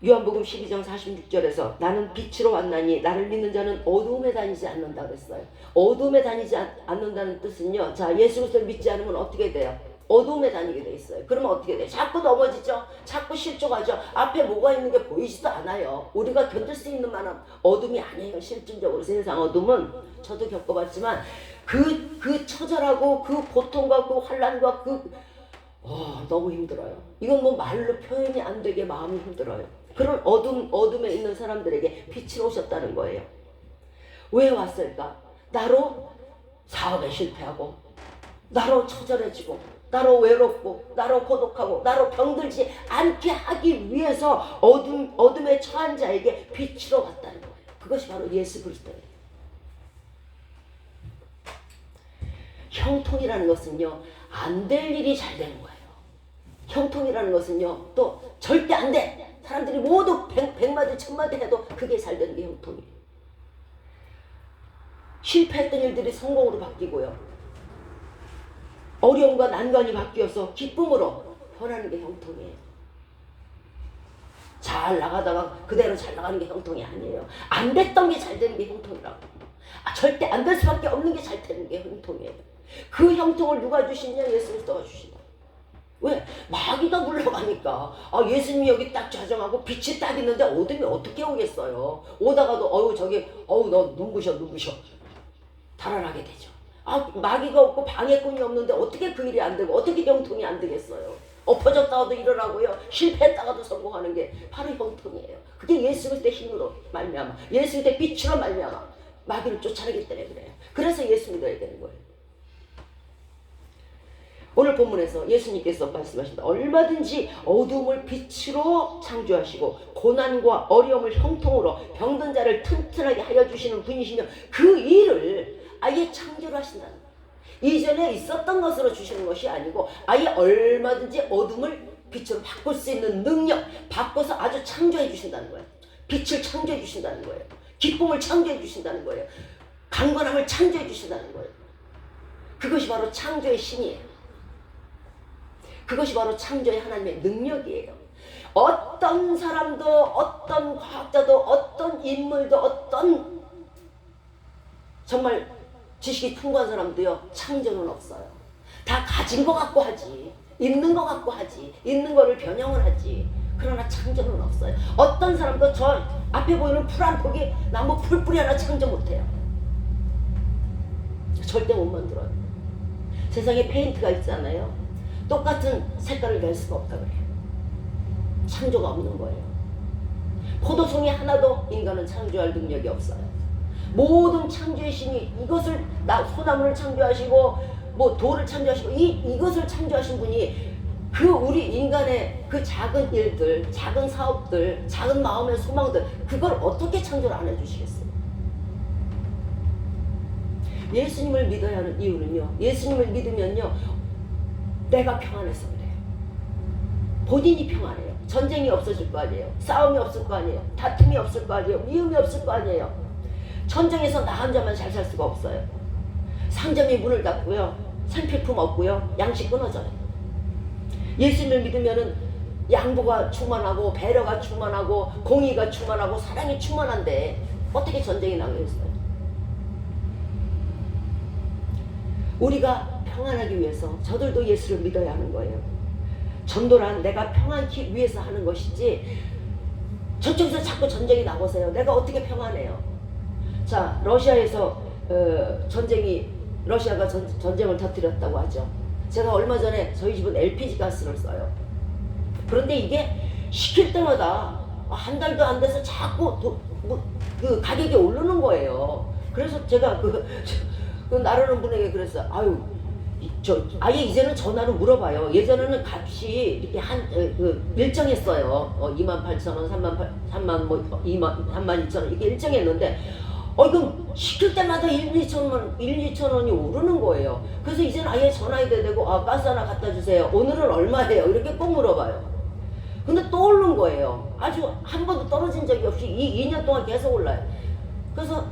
요한복음 12장 46절에서 나는 빛으로 왔나니 나를 믿는 자는 어두움에 다니지 않는다 그랬어요. 어두움에 다니지 않는다는 뜻은요. 자, 예수 그리스도를 믿지 않으면 어떻게 돼요? 어두움에 다니게 돼 있어요. 그러면 어떻게 돼요? 자꾸 넘어지죠. 자꾸 실족하죠. 앞에 뭐가 있는 게 보이지도 않아요. 우리가 견딜 수 있는 만한 어둠이 아니에요. 실질적으로 세상 어둠은 저도 겪어봤지만 그 처절하고 그 고통과 그 환난과 너무 힘들어요. 이건 말로 표현이 안 되게 마음이 힘들어요. 그런 어둠에 있는 사람들에게 빛이 오셨다는 거예요. 왜 왔을까? 나로 사업에 실패하고 나로 처절해지고 나로 외롭고 나로 고독하고 나로 병들지 않게 하기 위해서 어둠에 처한 자에게 빛으로 왔다는 거예요. 그것이 바로 예수 그리스도예요. 형통이라는 것은요, 안 될 일이 잘 되는 거예요. 형통이라는 것은요, 또 절대 안 돼. 사람들이 모두 100마디 1000마디 해도 그게 잘 되는 게 형통이에요. 실패했던 일들이 성공으로 바뀌고요, 어려움과 난관이 바뀌어서 기쁨으로 변하는 게 형통이에요. 잘 나가다가 그대로 잘 나가는 게 형통이 아니에요. 안 됐던 게 잘 되는 게 형통이라고. 절대 안 될 수밖에 없는 게 잘 되는 게 형통이에요. 그 형통을 누가 주시냐? 예수 그리스도가 주신다. 왜? 마귀가 물러가니까. 예수님이 여기 딱 좌정하고 빛이 딱 있는데 어둠이 어떻게 오겠어요? 오다가도 너 눈부셔 달아나게 되죠. 마귀가 없고 방해꾼이 없는데 어떻게 그 일이 안 되고 어떻게 형통이 안 되겠어요? 엎어졌다가도 일어나고요, 실패했다가도 성공하는 게 바로 형통이에요. 그게 예수 그리스도의 힘으로 말미암아, 예수 그리스도의 빛으로 말미암아 마귀를 쫓아내기 때문에 그래요. 그래서 예수 믿어야 되는 거예요. 오늘 본문에서 예수님께서 말씀하신다. 얼마든지 어둠을 빛으로 창조하시고 고난과 어려움을 형통으로 병든 자를 튼튼하게 하여 주시는 분이시며 그 일을 아예 창조를 하신다는 거예요. 이전에 있었던 것으로 주시는 것이 아니고 아예 얼마든지 어둠을 빛으로 바꿀 수 있는 능력, 바꿔서 아주 창조해 주신다는 거예요. 빛을 창조해 주신다는 거예요. 기쁨을 창조해 주신다는 거예요. 강건함을 창조해 주신다는 거예요. 그것이 바로 창조의 신이에요. 그것이 바로 창조의 하나님의 능력이에요. 어떤 사람도, 어떤 과학자도, 어떤 인물도, 어떤 정말 지식이 풍부한 사람도요, 창조는 없어요. 다 가진 것 같고 하지, 있는 것 같고 하지, 있는 거를 변형을 하지. 그러나 창조는 없어요. 어떤 사람도 저 앞에 보이는 풀 한 폭이 나무 풀뿌리 하나 창조 못해요. 절대 못 만들어요. 세상에 페인트가 있잖아요. 똑같은 색깔을 낼 수가 없다 그래요. 창조가 없는 거예요. 포도송이 하나도 인간은 창조할 능력이 없어요. 모든 창조의 신이 이것을 소나무를 창조하시고 돌을 창조하시고 이것을 창조하신 분이 그 우리 인간의 그 작은 일들, 작은 사업들, 작은 마음의 소망들, 그걸 어떻게 창조를 안 해주시겠어요? 예수님을 믿어야 하는 이유는요, 예수님을 믿으면요, 내가 평안해서 그래요. 본인이 평안해요. 전쟁이 없어질 거 아니에요. 싸움이 없을 거 아니에요. 다툼이 없을 거 아니에요. 미움이 없을 거 아니에요. 전쟁에서 나 혼자만 잘 살 수가 없어요. 상점이 문을 닫고요, 생필품 없고요, 양식 끊어져요. 예수님을 믿으면은 양보가 충만하고 배려가 충만하고 공의가 충만하고 사랑이 충만한데 어떻게 전쟁이 나겠어요? 우리가 평안하기 위해서 저들도 예수를 믿어야 하는 거예요. 전도란 내가 평안히 위해서 하는 것이지 저쪽에서 자꾸 전쟁이 나보세요. 내가 어떻게 평안해요? 자, 러시아에서 러시아가 전쟁을 터뜨렸다고 하죠. 제가 얼마 전에 저희 집은 LPG 가스를 써요. 그런데 이게 시킬 때마다 한 달도 안 돼서 자꾸 그 가격이 오르는 거예요. 그래서 제가 그 나르는 분에게 그랬어요. 아예 이제는 전화로 물어봐요. 예전에는 값이 이렇게 일정했어요. 28,000원, 32,000원 이게 일정했는데 그럼 시킬 때마다 2,000원이 오르는 거예요. 그래서 이제는 아예 전화해야 되고 가스 하나 갖다 주세요. 오늘은 얼마예요? 이렇게 꼭 물어봐요. 근데 또 오른 거예요. 아주 한 번도 떨어진 적이 없이 2년 동안 계속 올라요. 그래서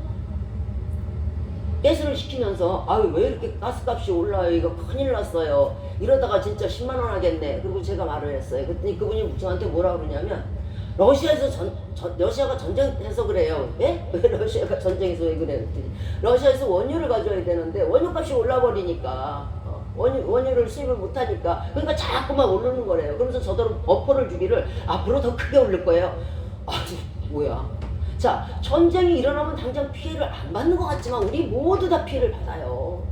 가스를 시키면서 왜 이렇게 가스값이 올라요? 이거 큰일 났어요. 이러다가 진짜 10만 원 하겠네. 그리고 제가 말을 했어요. 그랬더니 그분이 저한테 뭐라 그러냐면 러시아에서 러시아가 전쟁해서 그래요. 예? 왜 러시아가 전쟁해서 왜 그래? 그랬더니 러시아에서 원유를 가져야 되는데 원유값이 올라버리니까 원유를 수입을 못하니까 그러니까 자꾸만 오르는 거래요. 그러면서 저더러 어퍼를 주기를 앞으로 더 크게 오를 거예요. 뭐야? 자, 전쟁이 일어나면 당장 피해를 안 받는 것 같지만 우리 모두 다 피해를 받아요.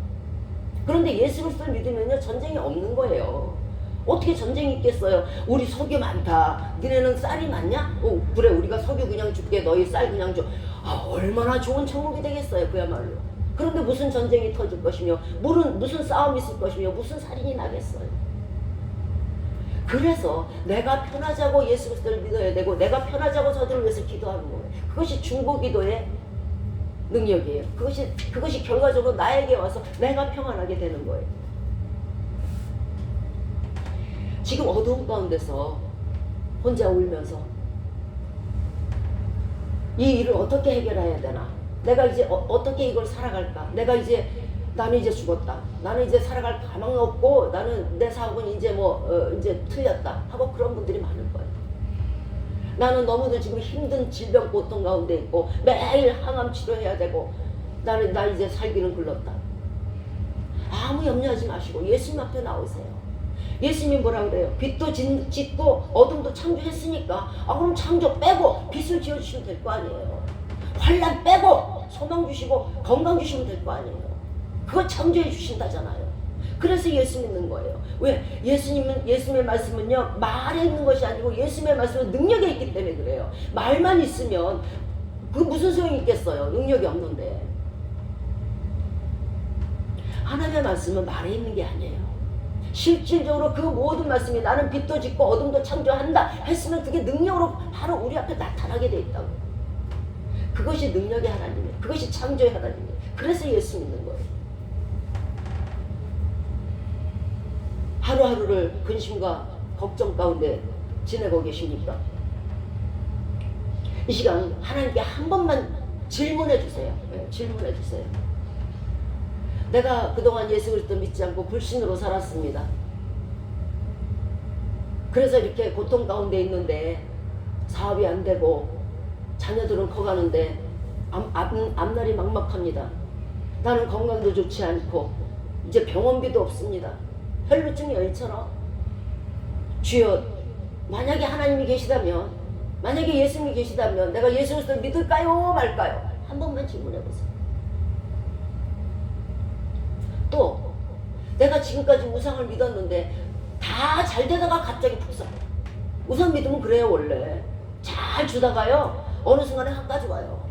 그런데 예수 그리스도를 믿으면요, 전쟁이 없는 거예요. 어떻게 전쟁이 있겠어요? 우리 석유 많다. 니네는 쌀이 많냐? 그래, 우리가 석유 그냥 줄게. 너희 쌀 그냥 줘. 얼마나 좋은 천국이 되겠어요, 그야말로. 그런데 무슨 전쟁이 터질 것이며 무슨 싸움이 있을 것이며 무슨 살인이 나겠어요. 그래서 내가 편하자고 예수 그리스도를 믿어야 되고 내가 편하자고 저들을 위해서 기도하는 거예요. 그것이 중보기도의 능력이에요. 그것이 결과적으로 나에게 와서 내가 평안하게 되는 거예요. 지금 어두운 가운데서 혼자 울면서 이 일을 어떻게 해결해야 되나? 내가 이제 어떻게 이걸 살아갈까? 나는 이제 죽었다. 나는 이제 살아갈 가망이 없고 나는 내 사업은 이제 이제 틀렸다 하고 그런 분들이 많을 거예요. 나는 너무도 지금 힘든 질병 고통 가운데 있고 매일 항암 치료해야 되고 나 이제 살기는 글렀다. 아무 염려하지 마시고 예수님 앞에 나오세요. 예수님이 뭐라 그래요? 빛도 짓고 어둠도 창조했으니까 그럼 창조 빼고 빛을 지어주시면 될 거 아니에요. 환난 빼고 소망 주시고 건강 주시면 될 거 아니에요. 그거 창조해 주신다잖아요. 그래서 예수 믿는 거예요. 왜? 예수님의 말씀은요 말에 있는 것이 아니고 예수님의 말씀은 능력에 있기 때문에 그래요. 말만 있으면 그 무슨 소용이 있겠어요? 능력이 없는데. 하나님의 말씀은 말에 있는 게 아니에요. 실질적으로 그 모든 말씀이 나는 빛도 짓고 어둠도 창조한다 했으면 그게 능력으로 바로 우리 앞에 나타나게 돼 있다고. 그것이 능력의 하나님이에요. 그것이 창조의 하나님이에요. 그래서 예수 믿는 거예요. 하루하루를 근심과 걱정 가운데 지내고 계십니까? 이 시간 하나님께 한 번만 질문해 주세요. 네, 질문해 주세요. 내가 그동안 예수 그리스도 믿지 않고 불신으로 살았습니다. 그래서 이렇게 고통 가운데 있는데 사업이 안 되고 자녀들은 커가는데 앞날이 막막합니다. 나는 건강도 좋지 않고 이제 병원비도 없습니다. 혈루증 여인처럼. 주여, 만약에 하나님이 계시다면, 만약에 예수님이 계시다면 내가 예수 그리스도를 믿을까요 말까요? 한 번만 질문해 보세요. 또 내가 지금까지 우상을 믿었는데 다 잘 되다가 갑자기 폭삭. 우상 믿으면 그래요. 원래 잘 주다가요 어느 순간에 확 가져와요.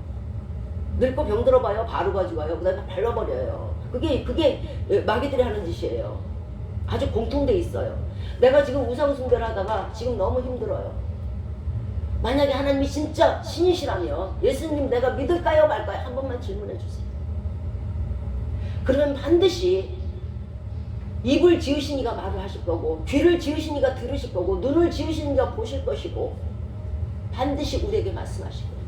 늙고 병들어봐요 바로 가져와요. 그 다음에 발라버려요. 그게 마귀들이 하는 짓이에요. 아주 공통돼 있어요. 내가 지금 우상 숭배를 하다가 지금 너무 힘들어요. 만약에 하나님이 진짜 신이시라면 예수님 내가 믿을까요 말까요? 한 번만 질문해 주세요. 그러면 반드시 입을 지으신 이가 말을 하실 거고 귀를 지으신 이가 들으실 거고 눈을 지으신 이가 보실 것이고 반드시 우리에게 말씀하실 거예요.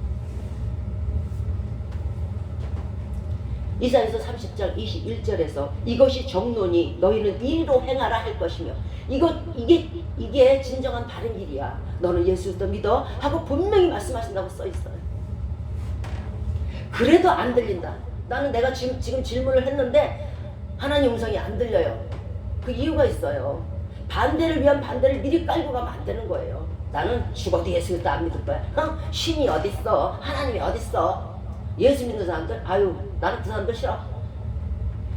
이사야서 30장 21절에서 이것이 정론이 너희는 이리로 행하라 할 것이며 이게 진정한 바른 길이야. 너는 예수도 믿어 하고 분명히 말씀하신다고 써 있어요. 그래도 안 들린다. 나는 내가 지금 질문을 했는데 하나님 음성이 안 들려요. 그 이유가 있어요. 반대를 위한 반대를 미리 깔고 가면 안 되는 거예요. 나는 죽어도 예수 그리스도 안 믿을 거야. 신이 어딨어? 하나님이 어딨어? 예수 믿는 사람들 아유 나는 그 사람들 싫어.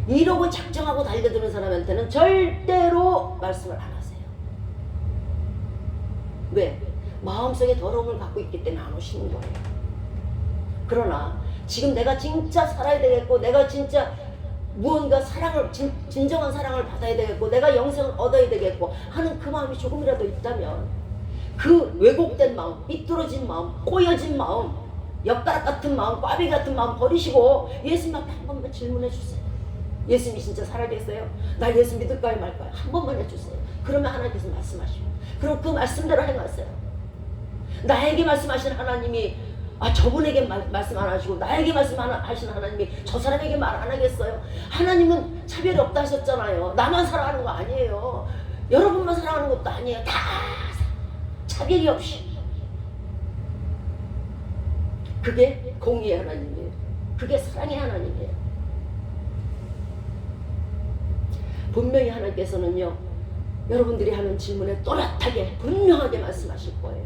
이러고 작정하고 달려드는 사람한테는 절대로 말씀을 안 하세요. 왜? 마음속에 더러움을 갖고 있기 때문에 안 오시는 거예요. 그러나 지금 내가 진짜 살아야 되겠고 내가 진짜 무언가 사랑을 진정한 사랑을 받아야 되겠고 내가 영생을 얻어야 되겠고 하는 그 마음이 조금이라도 있다면 그 왜곡된 마음, 삐뚤어진 마음, 꼬여진 마음, 엿가락 같은 마음, 꽈배기 같은 마음 버리시고 예수님 앞에 한 번만 질문해 주세요. 예수님이 진짜 살아계세요? 나 예수 믿을까요 말까요? 한 번만 해주세요. 그러면 하나님께서 말씀하시고 그럼 그 말씀대로 행하세요. 나에게 말씀하신 하나님이 저분에게 말씀 안 하시고 나에게 말씀하시는 하나님이 저 사람에게 말 안 하겠어요? 하나님은 차별이 없다 하셨잖아요. 나만 사랑하는 거 아니에요. 여러분만 사랑하는 것도 아니에요. 다 차별이 없이. 그게 공의의 하나님이에요. 그게 사랑의 하나님이에요. 분명히 하나님께서는요 여러분들이 하는 질문에 또렷하게 분명하게 말씀하실 거예요.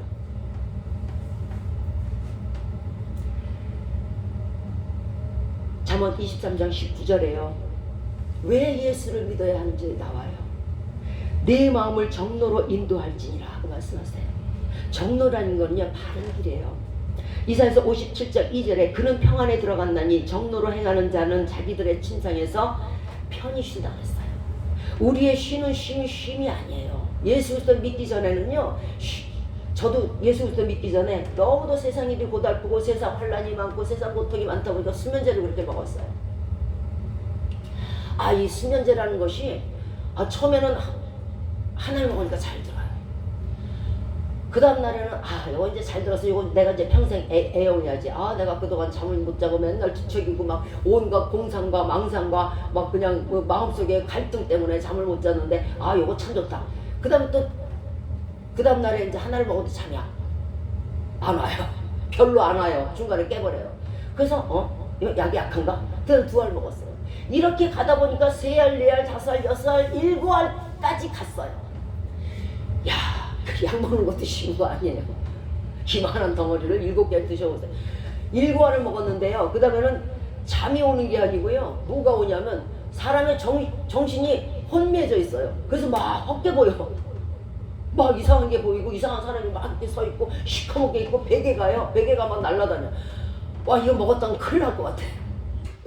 잠언 23장 19절에요. 왜 예수를 믿어야 하는지 나와요. 내 마음을 정로로 인도할지니라 하고 말씀하세요. 정로라는 건요 바른 길이에요. 이사야서 57장 2절에 그는 평안에 들어갔나니 정로로 행하는 자는 자기들의 침상에서 편히 쉰다 그랬어요. 우리의 쉼은 쉼이 아니에요. 예수 그리스도 믿기 전에는요 저도 예수 그리스도 믿기 전에 너무도 세상 일이 고달프고 세상 환란이 많고 세상 고통이 많다 보니까 수면제를 그렇게 먹었어요. 이 수면제라는 것이 처음에는 하나를 먹으니까 잘 들어요. 그 다음 날에는 이거 이제 잘 들어서 이거 내가 이제 평생 애용해야지. 내가 그동안 잠을 못 자고 맨날 뒤척이고 막 온갖 공상과 망상과 막 그냥 뭐 마음속에 갈등 때문에 잠을 못 잤는데 이거 참 좋다. 그 다음에 또 그 다음 날에 이제 하나를 먹어도 잠이 안 와요. 별로 안 와요. 중간에 깨버려요. 그래서 이거 약이 약한가? 그래서 2알 먹었어요. 이렇게 가다 보니까 3알, 4알, 5알, 6알, 7알까지 갔어요. 야, 그 약 먹는 것도 쉬운 거 아니에요. 이만한 덩어리를 7개를 드셔보세요. 7알을 먹었는데요. 그 다음에는 잠이 오는 게 아니고요. 뭐가 오냐면 사람의 정신이 혼미해져 있어요. 그래서 막 헛게 보여. 막 이상한 게 보이고 이상한 사람이 막 이렇게 서 있고 시커멓게 있고 베개가요. 베개가 막 날아다녀. 이거 먹었다면 큰일 날 것 같아.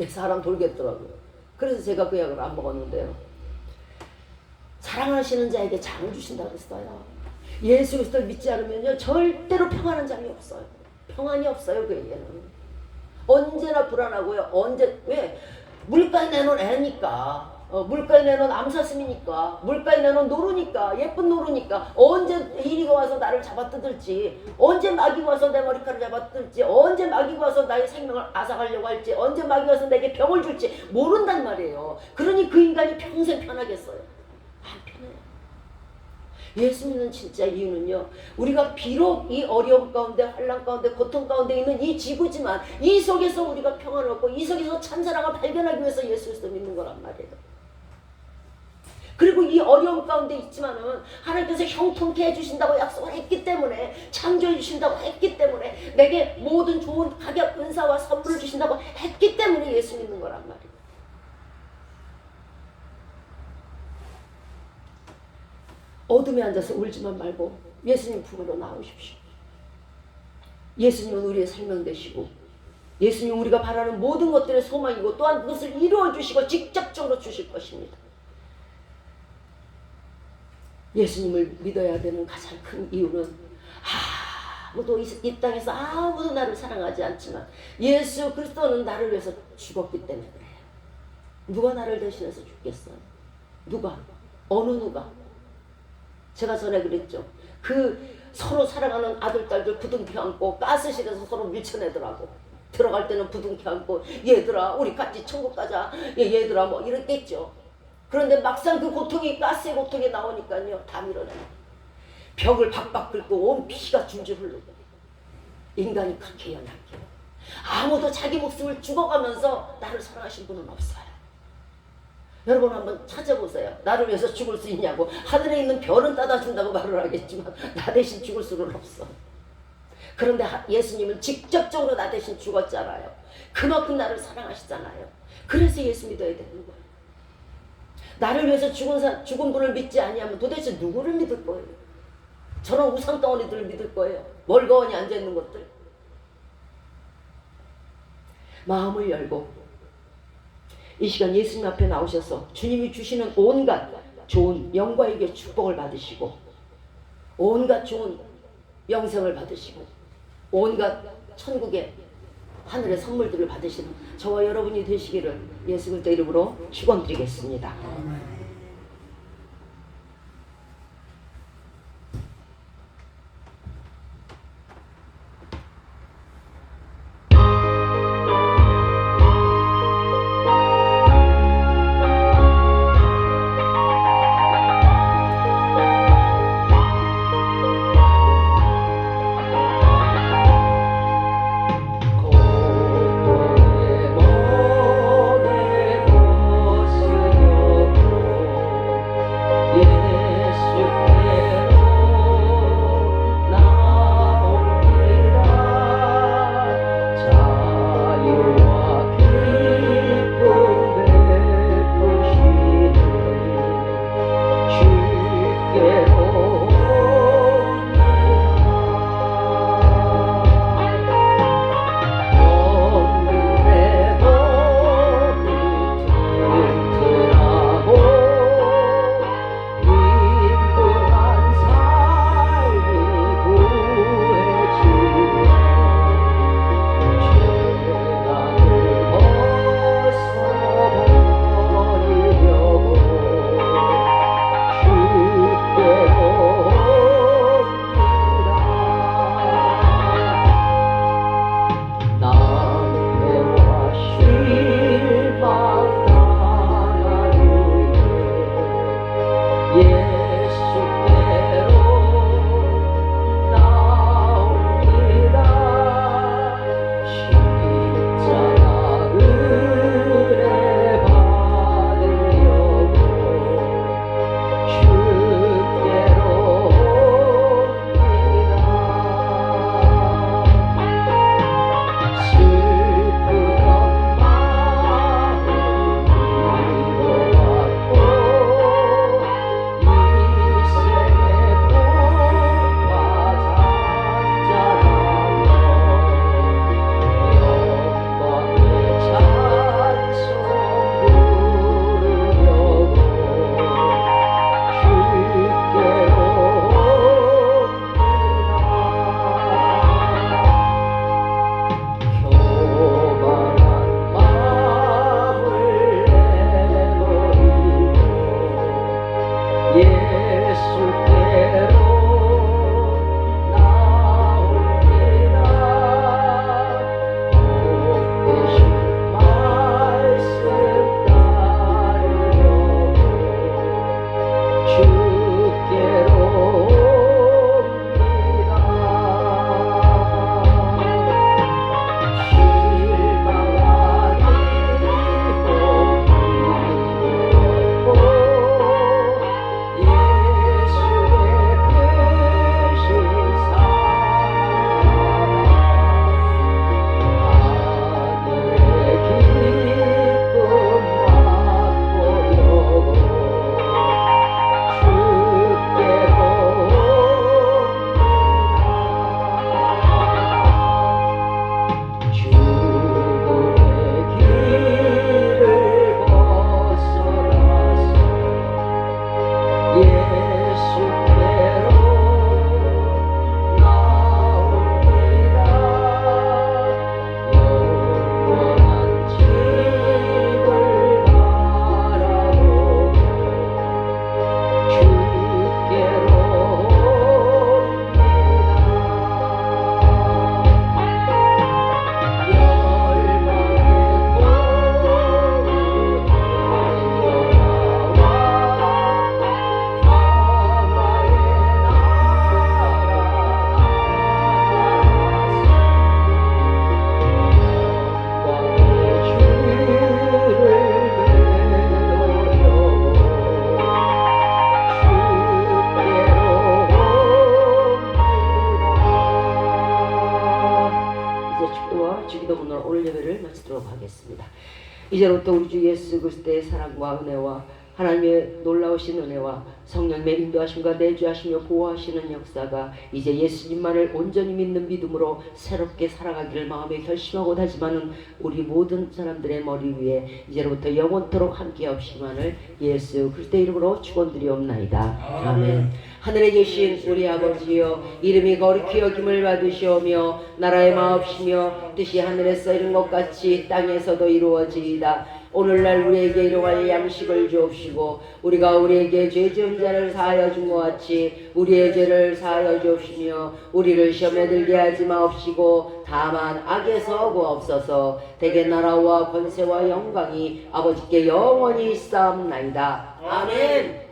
사람 돌겠더라고요. 그래서 제가 그 약을 안 먹었는데요. 사랑하시는 자에게 잠을 주신다고 그랬어요. 예수 그리스도를 믿지 않으면요 절대로 평안한 잠이 없어요. 평안이 없어요. 그에게는 언제나 불안하고요. 왜? 물가에 내놓은 애니까. 물가에 내놓은 암사슴이니까, 물가에 내놓은 노루니까, 예쁜 노루니까, 언제 이리가 와서 나를 잡아뜯을지, 언제 마귀가 와서 내 머리카락을 잡아뜯을지, 언제 마귀가 와서 나의 생명을 앗아가려고 할지, 언제 마귀가 와서 내게 병을 줄지 모른단 말이에요. 그러니 그 인간이 평생 편하겠어요? 안 편해요. 예수 믿는 진짜 이유는요, 우리가 비록 이 어려움 가운데, 환난 가운데, 고통 가운데 있는 이 지구지만 이 속에서 우리가 평안을 얻고 이 속에서 참사랑을 발견하기 위해서 예수 그리스도 믿는 거란 말이에요. 그리고 이 어려움 가운데 있지만은 하나님께서 형통케 해주신다고 약속을 했기 때문에, 창조해 주신다고 했기 때문에, 내게 모든 좋은 가격 은사와 선물을 주신다고 했기 때문에 예수 믿는 거란 말이에요. 어둠에 앉아서 울지만 말고 예수님 품으로 나오십시오. 예수님은 우리의 생명 되시고, 예수님은 우리가 바라는 모든 것들의 소망이고, 또한 그것을 이루어 주시고 직접적으로 주실 것입니다. 예수님을 믿어야 되는 가장 큰 이유는, 아무도 이 땅에서 아무도 나를 사랑하지 않지만 예수 그리스도는 나를 위해서 죽었기 때문에 그래요. 누가 나를 대신해서 죽겠어요? 누가? 어느 누가? 제가 전에 그랬죠. 서로 사랑하는 아들, 딸들 부둥켜 안고 가스실에서 서로 밀쳐내더라고. 들어갈 때는 부둥켜 안고, 얘들아 우리 같이 천국 가자, 얘들아 뭐 이랬겠죠. 그런데 막상 그 고통이, 가스의 고통이 나오니까요, 다 밀어내요. 벽을 박박 긁고 온 피가 줄줄 흐르고. 인간이 그렇게 연약해요. 아무도 자기 목숨을 죽어가면서 나를 사랑하신 분은 없어요. 여러분 한번 찾아보세요. 나를 위해서 죽을 수 있냐고. 하늘에 있는 별은 따다 준다고 말을 하겠지만 나 대신 죽을 수는 없어. 그런데 예수님은 직접적으로 나 대신 죽었잖아요. 그만큼 나를 사랑하시잖아요. 그래서 예수 믿어야 되는 거예요. 나를 위해서 죽은 분을 믿지 아니하면 도대체 누구를 믿을 거예요? 저런 우상덩어리들을 믿을 거예요. 멀거원이 앉아있는 것들. 마음을 열고 이 시간 예수님 앞에 나오셔서 주님이 주시는 온갖 좋은 영광에게 축복을 받으시고, 온갖 좋은 영생을 받으시고, 온갖 천국의 하늘의 선물들을 받으시는 저와 여러분이 되시기를 예수 그리스도 이름으로 축원드리겠습니다. 이제부터 우리 주 예수 그리스도의 사랑과 은혜와 하나님의 놀라우신 은혜와 성령님의 인도하심과 내주하시며 보호하시는 역사가 이제 예수님만을 온전히 믿는 믿음으로 새롭게 살아가기를 마음에 결심하고 다짐하는 우리 모든 사람들의 머리 위에 이제부터 영원토록 함께 없시만을 예수 그리스도의 이름으로 축원드리옵나이다. 아멘. 하늘에 계신 우리 아버지여, 이름이 거룩히 여김을 받으시오며 나라의 마옵시며 뜻이 하늘에서 이룬 것 같이 땅에서도 이루어지이다. 오늘날 우리에게 일용할 양식을 주옵시고 우리가 우리에게 죄 지은 자를 사하여 준 것 같이 우리의 죄를 사하여 주옵시며 우리를 시험에 들게 하지 마옵시고 다만 악에서 구하옵소서. 대개 나라와 권세와 영광이 아버지께 영원히 있사옵나이다. 아멘.